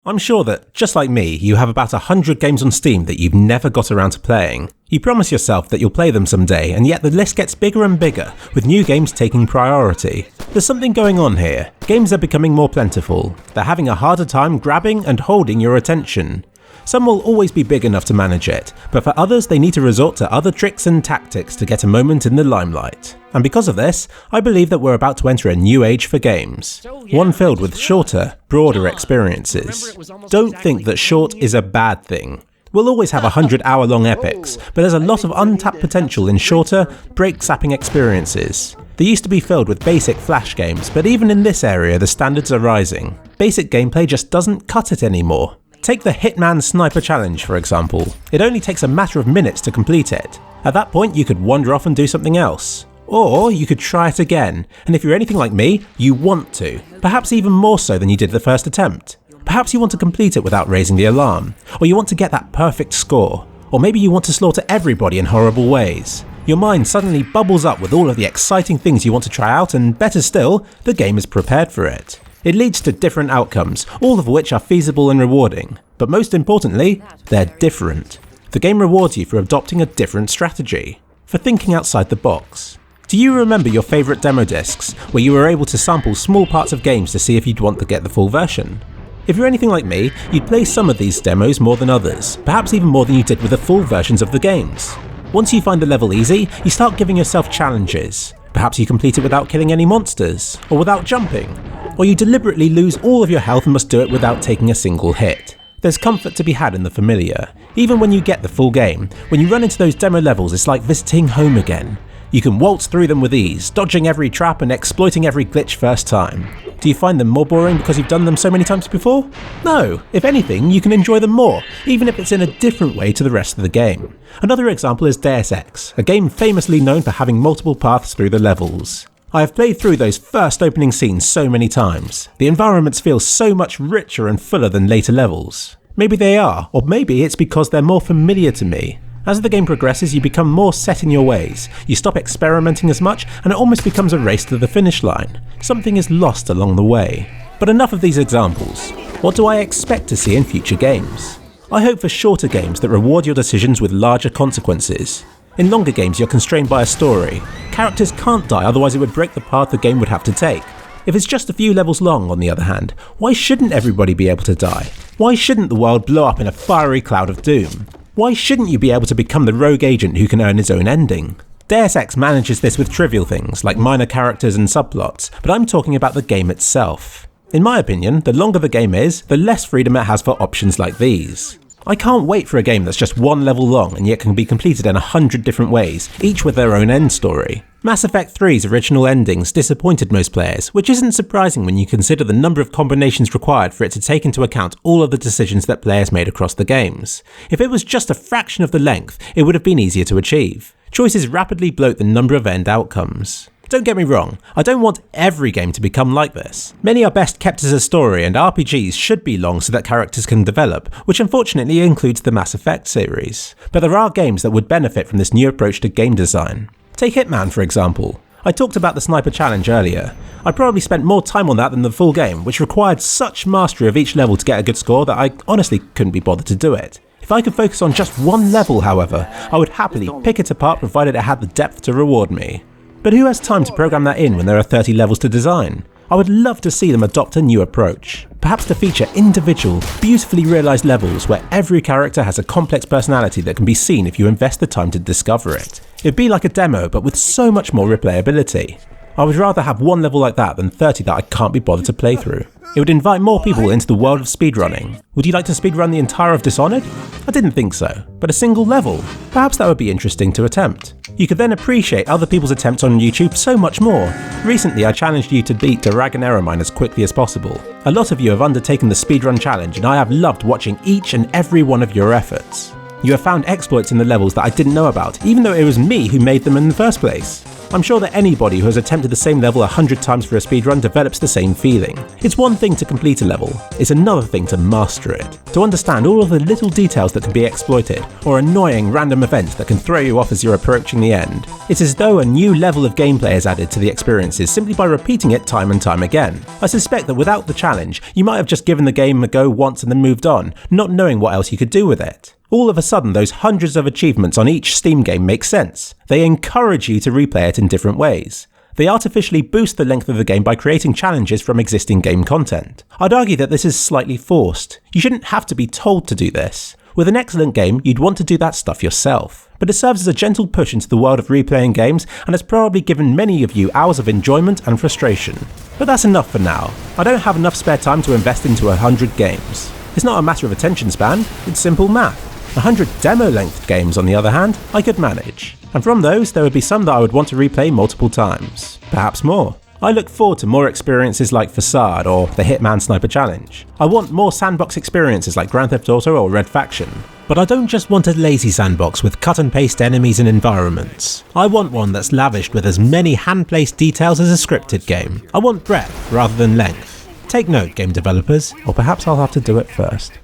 I'm sure that, just like me, you have about 100 games on Steam that you've never got around to playing. You promise yourself that you'll play them someday, and yet the list gets bigger and bigger, with new games taking priority. There's something going on here. Games are becoming more plentiful. They're having a harder time grabbing and holding your attention. Some will always be big enough to manage it, but for others they need to resort to other tricks and tactics to get a moment in the limelight. And because of this, I believe that we're about to enter a new age for games. One filled with shorter, broader experiences. Don't think that short is a bad thing. We'll always have 100-hour-long epics, but there's a lot of untapped potential in shorter, break-sapping experiences. They used to be filled with basic flash games, but even in this area the standards are rising. Basic gameplay just doesn't cut it anymore. Take the Hitman Sniper Challenge, for example. It only takes a matter of minutes to complete it. At that point, you could wander off and do something else. Or you could try it again, and if you're anything like me, you want to. Perhaps even more so than you did the first attempt. Perhaps you want to complete it without raising the alarm, or you want to get that perfect score, or maybe you want to slaughter everybody in horrible ways. Your mind suddenly bubbles up with all of the exciting things you want to try out, and better still, the game is prepared for it. It leads to different outcomes, all of which are feasible and rewarding. But most importantly, they're different. The game rewards you for adopting a different strategy, for thinking outside the box. Do you remember your favourite demo discs, where you were able to sample small parts of games to see if you'd want to get the full version? If you're anything like me, you'd play some of these demos more than others, perhaps even more than you did with the full versions of the games. Once you find the level easy, you start giving yourself challenges. Perhaps you complete it without killing any monsters, or without jumping, or you deliberately lose all of your health and must do it without taking a single hit. There's comfort to be had in the familiar. Even when you get the full game, when you run into those demo levels, it's like visiting home again. You can waltz through them with ease, dodging every trap and exploiting every glitch first time. Do you find them more boring because you've done them so many times before? No, if anything, you can enjoy them more, even if it's in a different way to the rest of the game. Another example is Deus Ex, a game famously known for having multiple paths through the levels. I have played through those first opening scenes so many times. The environments feel so much richer and fuller than later levels. Maybe they are, or maybe it's because they're more familiar to me. As the game progresses, you become more set in your ways, you stop experimenting as much, and it almost becomes a race to the finish line. Something is lost along the way. But enough of these examples. What do I expect to see in future games? I hope for shorter games that reward your decisions with larger consequences. In longer games, you're constrained by a story. Characters can't die, otherwise it would break the path the game would have to take. If it's just a few levels long, on the other hand, why shouldn't everybody be able to die? Why shouldn't the world blow up in a fiery cloud of doom? Why shouldn't you be able to become the rogue agent who can earn his own ending? Deus Ex manages this with trivial things, like minor characters and subplots, but I'm talking about the game itself. In my opinion, the longer the game is, the less freedom it has for options like these. I can't wait for a game that's just one level long and yet can be completed in 100 different ways, each with their own end story. Mass Effect 3's original endings disappointed most players, which isn't surprising when you consider the number of combinations required for it to take into account all of the decisions that players made across the games. If it was just a fraction of the length, it would have been easier to achieve. Choices rapidly bloat the number of end outcomes. Don't get me wrong, I don't want every game to become like this. Many are best kept as a story, and RPGs should be long so that characters can develop, which unfortunately includes the Mass Effect series. But there are games that would benefit from this new approach to game design. Take Hitman, for example. I talked about the Sniper Challenge earlier. I probably spent more time on that than the full game, which required such mastery of each level to get a good score that I honestly couldn't be bothered to do it. If I could focus on just one level, however, I would happily pick it apart provided it had the depth to reward me. But who has time to program that in when there are 30 levels to design? I would love to see them adopt a new approach. Perhaps to feature individual, beautifully realised levels where every character has a complex personality that can be seen if you invest the time to discover it. It'd be like a demo, but with so much more replayability. I would rather have one level like that than 30 that I can't be bothered to play through. It would invite more people into the world of speedrunning. Would you like to speedrun the entire of Dishonored? I didn't think so, but a single level? Perhaps that would be interesting to attempt. You could then appreciate other people's attempts on YouTube so much more. Recently I challenged you to beat Dragon Error Mine as quickly as possible. A lot of you have undertaken the speedrun challenge and I have loved watching each and every one of your efforts. You have found exploits in the levels that I didn't know about, even though it was me who made them in the first place. I'm sure that anybody who has attempted the same level 100 times for a speedrun develops the same feeling. It's one thing to complete a level, it's another thing to master it. To understand all of the little details that can be exploited, or annoying random events that can throw you off as you're approaching the end. It's as though a new level of gameplay is added to the experiences simply by repeating it time and time again. I suspect that without the challenge, you might have just given the game a go once and then moved on, not knowing what else you could do with it. All of a sudden, those hundreds of achievements on each Steam game make sense. They encourage you to replay it in different ways. They artificially boost the length of the game by creating challenges from existing game content. I'd argue that this is slightly forced. You shouldn't have to be told to do this. With an excellent game, you'd want to do that stuff yourself. But it serves as a gentle push into the world of replaying games and has probably given many of you hours of enjoyment and frustration. But that's enough for now. I don't have enough spare time to invest into 100 games. It's not a matter of attention span, it's simple math. 100 demo-length games, on the other hand, I could manage. And from those, there would be some that I would want to replay multiple times. Perhaps more. I look forward to more experiences like Facade or the Hitman Sniper Challenge. I want more sandbox experiences like Grand Theft Auto or Red Faction. But I don't just want a lazy sandbox with cut and paste enemies and environments. I want one that's lavished with as many hand-placed details as a scripted game. I want breadth rather than length. Take note, game developers, or perhaps I'll have to do it first.